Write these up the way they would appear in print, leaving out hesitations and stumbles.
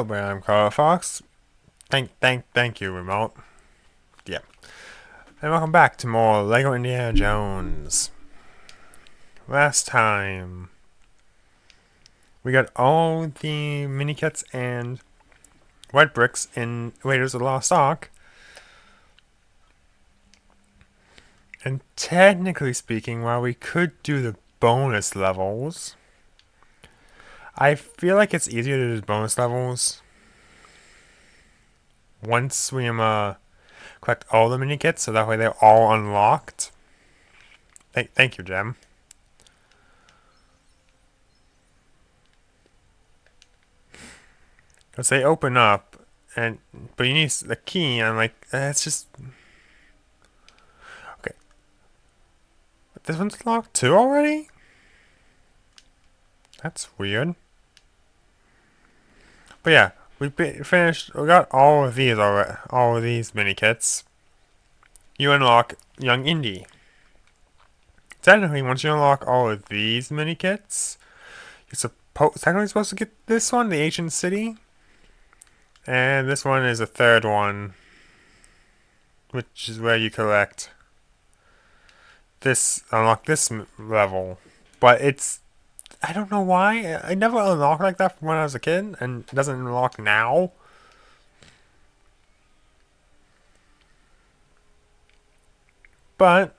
Hello, I'm Carl Fox. Thank you, remote. Yeah. And welcome back to more Lego Indiana Jones. Last time, we got all the minikits and white bricks in Raiders of the Lost Ark. And technically speaking, while we could do the bonus levels, I feel like it's easier to do the bonus levels once we collect all the minikits, so that way they're all unlocked. Thank you, Gem. Because they open up, but you need the key, and I'm like, it's just... Okay. But this one's locked too already? That's weird. But yeah, finished, we got all of these already, all of these mini kits. You unlock Young Indy. Technically, once you unlock all of these mini kits, you're technically supposed to get this one, the Ancient City. And this one is a third one, which is where you collect unlock this level. But I don't know why. I never unlocked like that from when I was a kid, and it doesn't unlock now. But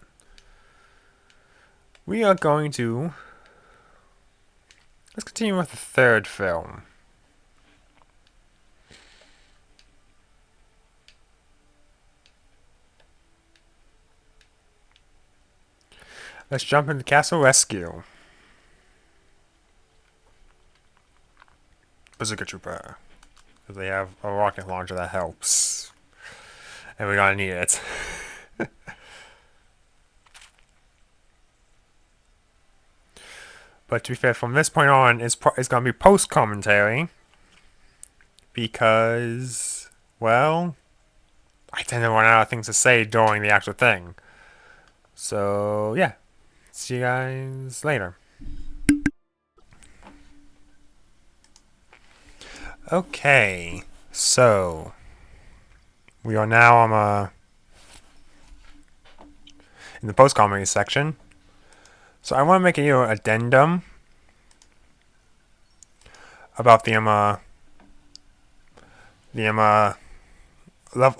we are going to... Let's continue with the third film. Let's jump into Castle Rescue. Bazooka Trooper. Because they have a rocket launcher that helps. And we're gonna need it. But to be fair, from this point on, it's gonna be post-commentary. Because, well, I tend to run out of things to say during the actual thing. So, yeah. See you guys later. Okay, so we are now in the post-comedy section. So I want to make a little addendum about the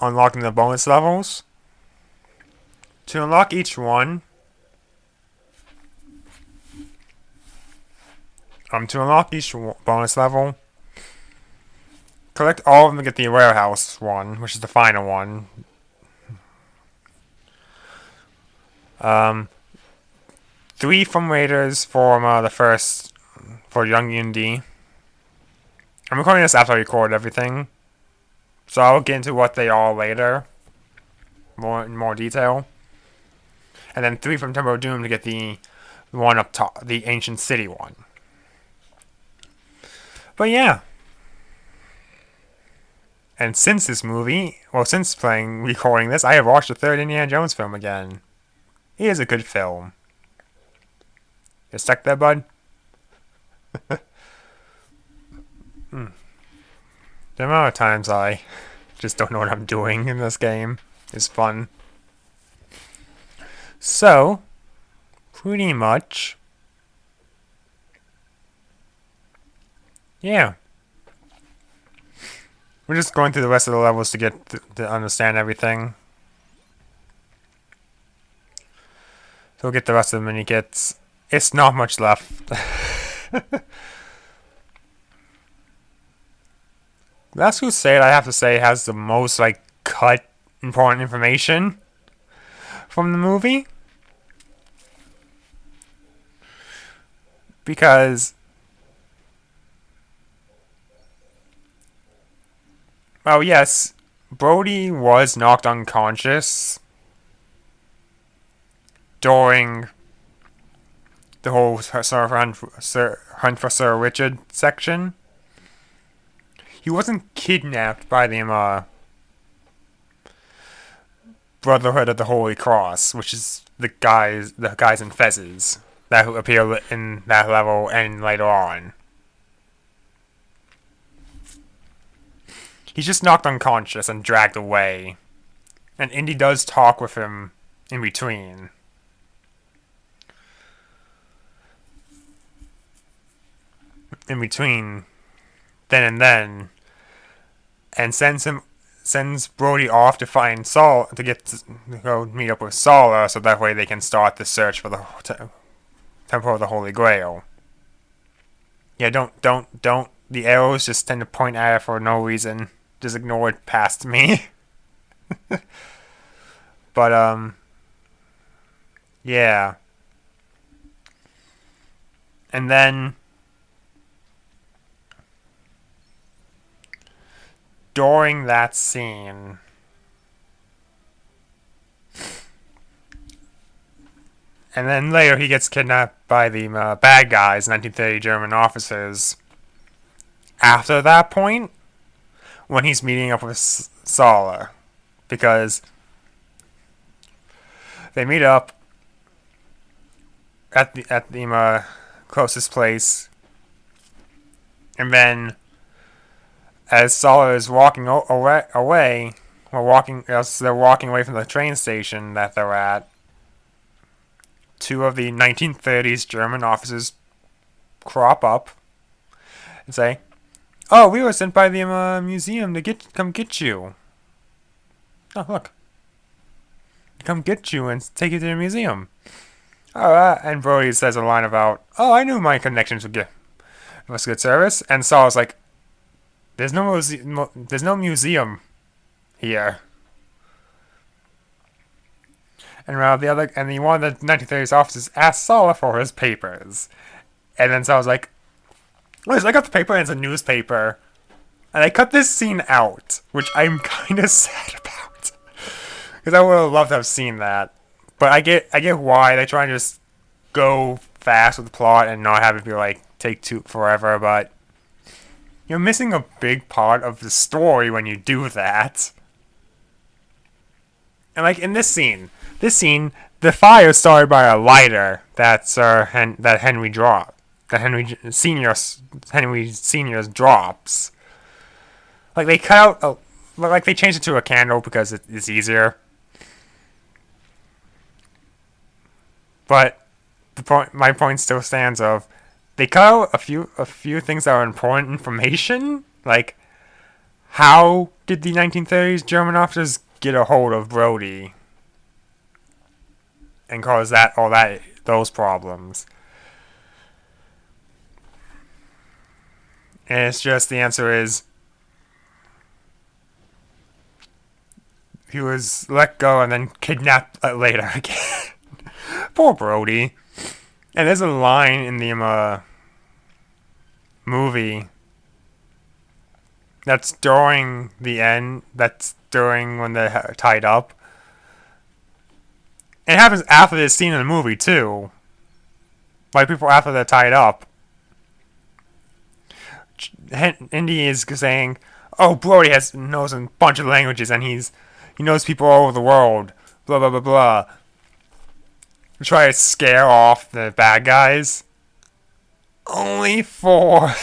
unlocking the bonus levels. To unlock each one, bonus level, collect all of them to get the warehouse one, which is the final one. 3 from Raiders for the first, for Young Indy. I'm recording this after I record everything, so I'll get into what they are later, in more detail. And then 3 from Temple of Doom to get the one up top, the Ancient City one. But yeah. And since this movie, since recording this, I have watched the third Indiana Jones film again. It is a good film. You stuck there, bud? The amount of times I just don't know what I'm doing in this game is fun. So, pretty much, yeah. We're just going through the rest of the levels to get to understand everything. So we'll get the rest of the mini kits. It's not much left. Last Crusade, I have to say, has the most cut important information from the movie. Because, well, yes, Brody was knocked unconscious during the whole Hunt for Sir Richard section. He wasn't kidnapped by the Brotherhood of the Holy Cross, which is the guys in fezzes that appear in that level and later on. He's just knocked unconscious and dragged away. And Indy does talk with him in between. In between then and then. And sends Brody off to find Saul to go meet up with Sala, so that way they can start the search for the Temple of the Holy Grail. Yeah, don't. The arrows just tend to point at it for no reason. Just ignore it past me. But yeah. And then during that scene, and then later he gets kidnapped by the bad guys, 1930 German officers. After that point, when he's meeting up with Sala, because they meet up at the closest place, and then as Sala is walking away, as they're walking away from the train station that they're at, two of the 1930s German officers crop up and say, "Oh, we were sent by the museum to come get you. Oh, look, come get you and take you to the museum." Oh, and Brody says a line about, "Oh, I knew my connections would give us good service," and Sal's like, "There's no museum here." And one of the 1930s officers asked Sala for his papers, and then Sal's like, "Listen, I got the paper, and it's a newspaper." And I cut this scene out, which I'm kind of sad about, because I would have loved to have seen that. But I get why they try and just go fast with the plot and not have it be like take two forever. But you're missing a big part of the story when you do that. And like in this scene, the fire started by a lighter that Henry Senior's drops. Like they cut out, like they changed it to a candle because it's easier. But my point still stands of they cut out a few things that are important information, like how did the 1930s German officers get a hold of Brody and cause those problems. And it's just the answer is he was let go and then kidnapped later again. Poor Brody. And there's a line in the movie that's during the end. That's during when they're tied up. It happens after this scene in the movie too. Like people after they're tied up. Indy is saying, "Oh, Brody knows a bunch of languages and he knows people all over the world." Blah blah blah blah. To try to scare off the bad guys. Only for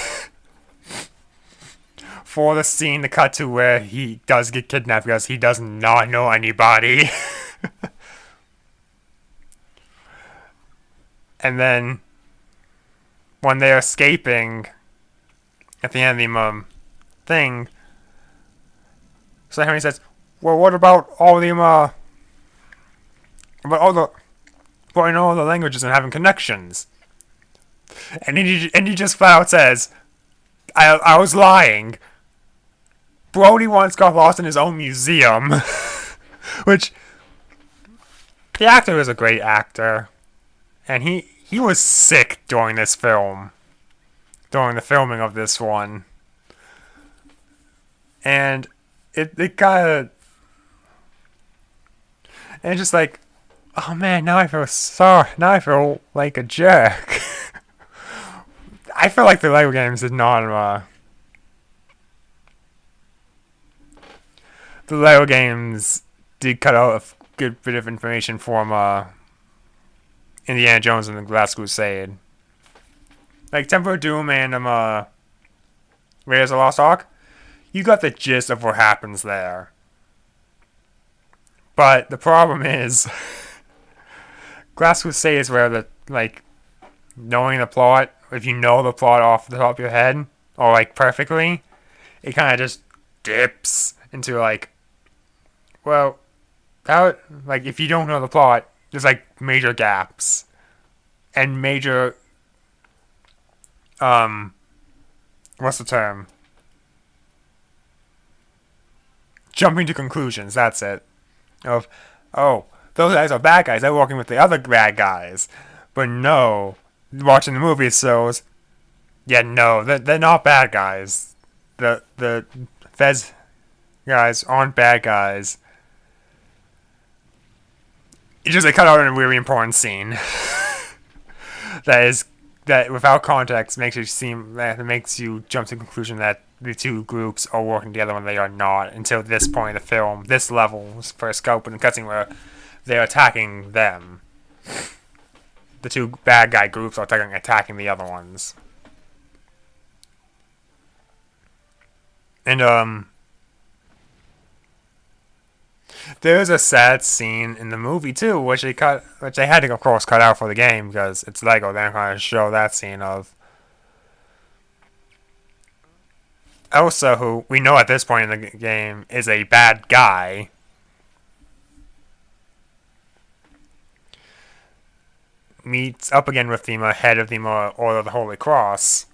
the scene to cut to where he does get kidnapped because he does not know anybody. And then when they're escaping at the end of the thing, so Henry says, "Well, what about all the I know all the languages and having connections?" And he just flat out says, I was lying. Brody once got lost in his own museum." Which, the actor is a great actor. And he was sick during this film. During the filming of this one. And it kind of... And it's just like, oh man, now I feel sorry. Now I feel like a jerk. I feel like the Lego games did not, the Lego games did cut out a good bit of information from, Indiana Jones and the Last Crusade. Like Temple of Doom and, Raiders of the Lost Ark. You got the gist of what happens there. But the problem is, Glass Crusade is where the, like, knowing the plot, if you know the plot off the top of your head, or, like, perfectly, it kind of just dips into, like, well, how, like, if you don't know the plot, there's, like, major gaps. And major, what's the term? Jumping to conclusions, that's it. Of, oh, those guys are bad guys, they're working with the other bad guys. But no, watching the movie shows, yeah, no, they're not bad guys. The Fez guys aren't bad guys. It's just they cut out a really important scene that is that without context makes you seem that makes you jump to the conclusion that the two groups are working together when they are not until this point in the film, this level for a scope and cutscene where they're attacking them. The two bad guy groups are attacking the other ones. And there's a sad scene in the movie too, which they had to of course cut out for the game because it's Lego. They're not going to show that scene of Elsa, who we know at this point in the game is a bad guy. Meets up again with the head of the Order of the Holy Cross,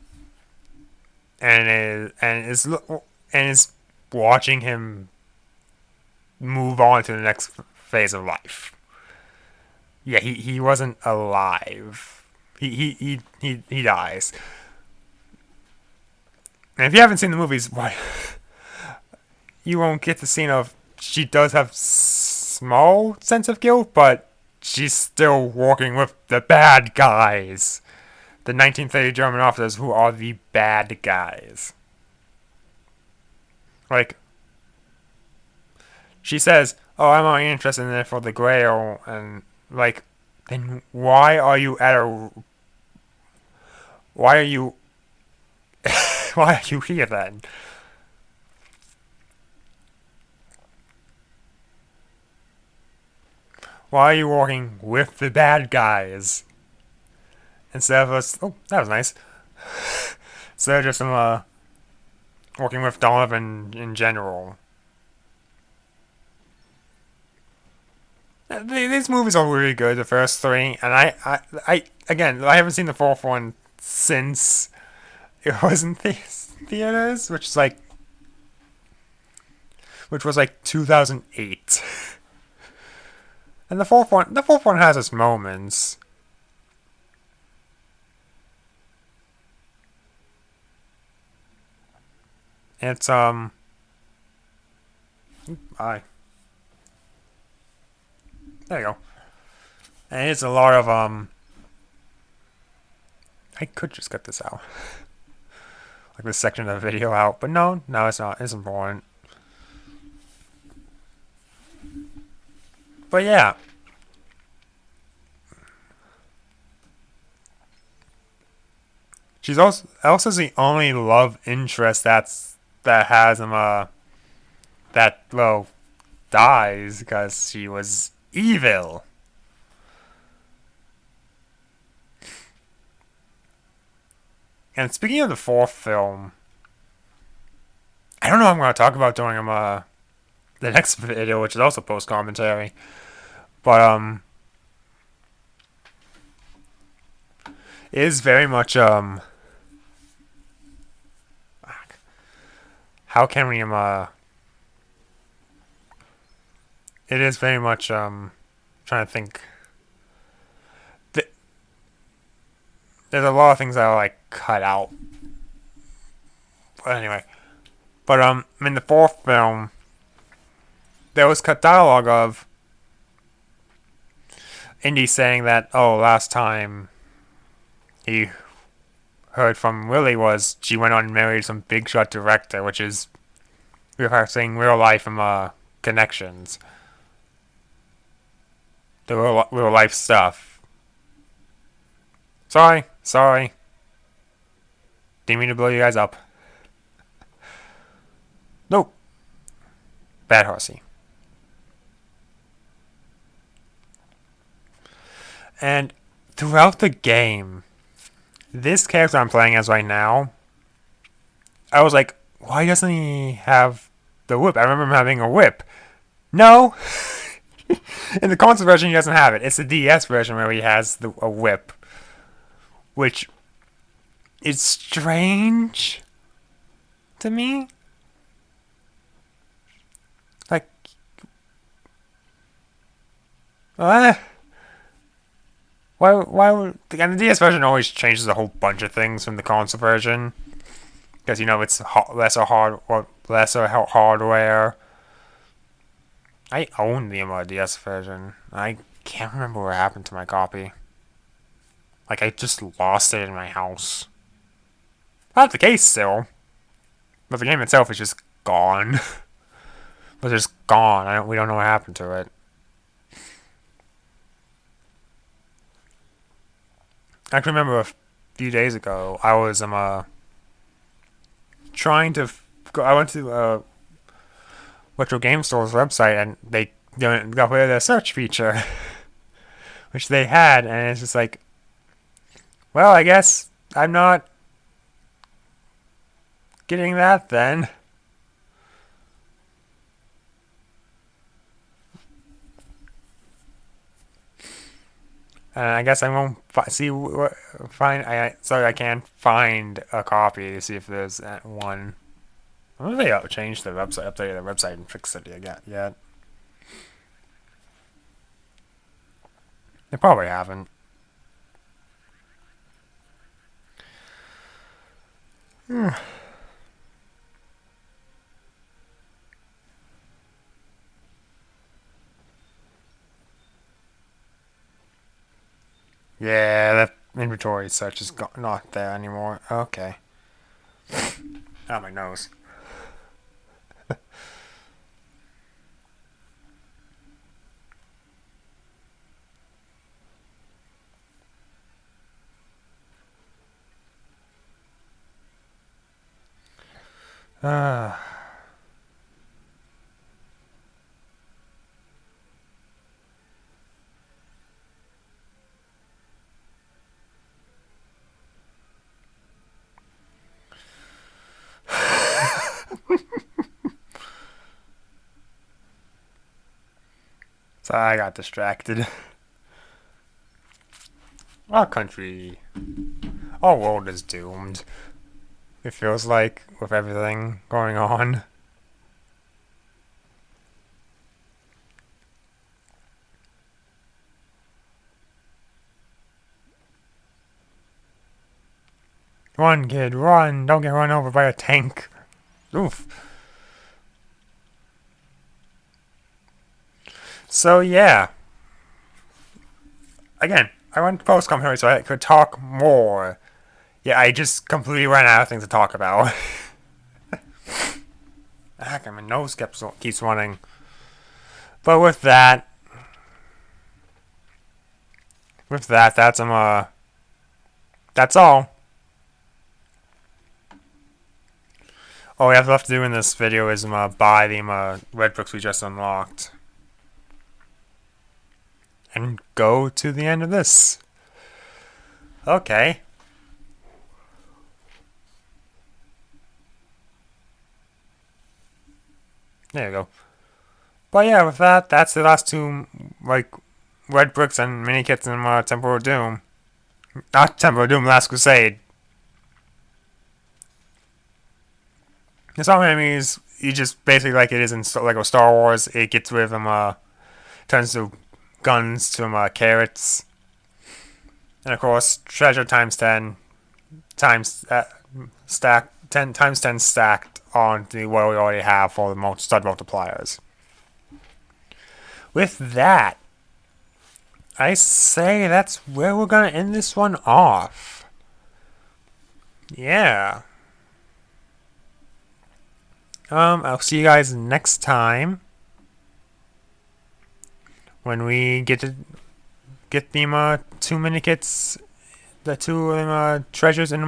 and is watching him move on to the next phase of life. Yeah, he wasn't alive. He dies. And if you haven't seen the movies, why you won't get the scene of she does have small sense of guilt, but she's still working with the bad guys. The 1930 German officers who are the bad guys. Like, she says, oh, I'm only interested in it for the Grail, and, like, then why are you at a... Why are you... why are you here, then? Why are you working with the bad guys? Instead of us... Oh, that was nice. Instead of just working with Donovan in general. These movies are really good, the first three, and again, I haven't seen the fourth one since it was in theaters, which was like 2008. And the fourth one has its moments. It's I there you go. And it's a lot of I could just cut this out. Like this section of the video out, but no, it's not. It's important. But yeah. She's also Elsa's the only love interest that has him that well dies because she was evil. And speaking of the fourth film, I don't know what I'm going to talk about during the next video, which is also post commentary. But it is very much how can we it is very much trying to think. There's a lot of things that are like cut out. But anyway, but in the fourth film, there was cut dialogue of Indy saying that last time he heard from Willie was she went on and married some big shot director, which is referencing real life connections, the real life stuff. Sorry. Didn't mean to blow you guys up. Nope. Bad horsey. And throughout the game, this character I'm playing as right now, I was like, why doesn't he have the whip? I remember him having a whip. No! In the console version, he doesn't have it. It's the DS version where he has a whip. Which is strange to me. Like, what? Why would... And the DS version always changes a whole bunch of things from the console version. Because, you know, it's lesser hardware. I own the DS version. I can't remember what happened to my copy. Like, I just lost it in my house. I have the case still. But the game itself is just gone. It's just gone. We don't know what happened to it. I can remember a few days ago, I was trying to I went to Retro Game Store's website and they got rid of their search feature, which they had, and it's just like, well, I guess I'm not getting that then. And I guess I won't sorry, I can't find a copy to see if there's that one. I wonder if they changed the website, updated their website, and fixed it yet. They probably haven't. Yeah, the inventory search is not there anymore. Okay. Oh, my nose. Ah. So I got distracted. Our country, our world is doomed. It feels like, with everything going on. Run, kid, run! Don't get run over by a tank. Oof. So, yeah. Again, I went to post commentary so I could talk more. Yeah, I just completely ran out of things to talk about. Heck, my nose keeps running. But that's all. All we have left to do in this video is buy the red bricks we just unlocked. And go to the end of this. Okay. There you go. But yeah, with that, that's the last two, like, red bricks and minikits in Temple of Doom. Not Temple of Doom, Last Crusade. The song enemies, you just basically like it is in Lego Star Wars. It gets rid of them, turns to guns to carrots. And of course, treasure times 10 times stacked 10 times 10 stacked on what we already have for the stud multipliers. With that, I say that's where we're gonna end this one off. Yeah. I'll see you guys next time when we get the two minikits, the two treasures in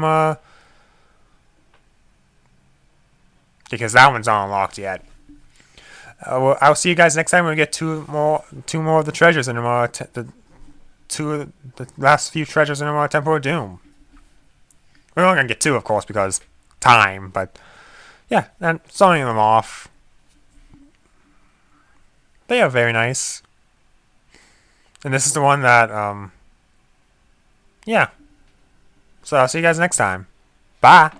because that one's not unlocked yet. Well, I'll see you guys next time when we get two more of the treasures in the last few treasures in our Temple of Doom. We're only gonna get two, of course, because time. But yeah, and starting them off, they are very nice. And this is the one that yeah. So I'll see you guys next time. Bye.